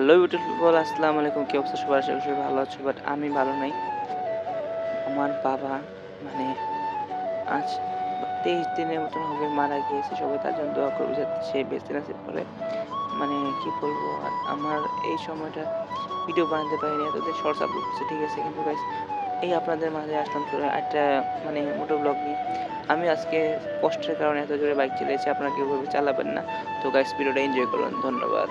Hello beautiful, আসসালামু আলাইকুম। কি অবস্থা সবার? আশা করি সবাই ভালো আছো, বাট আমি ভালো নাই। আমার বাবা মানে আজ ২৩ দিনের মতন হবে মারা গিয়েছে। সবাই তার জন্য দোয়া করবে যাতে সে বেঁচে নসিব করে। মানে কি বলবো আর, আমার এই সময়টা ভিডিও বানাতে পারিনি, এতদিন শর্টস আপলোড করছি, ঠিক আছে? কিন্তু গাইস এই আপনাদের মাঝে আসলাম একটা মোটো ব্লগ নিয়ে। আমি আজকে কষ্টের কারণে এত জোরে বাইক চালিয়েছি, আপনারা কেউ এভাবে চালাবেন না। তো গাইস ভিডিওটা এনজয় করুন। ধন্যবাদ।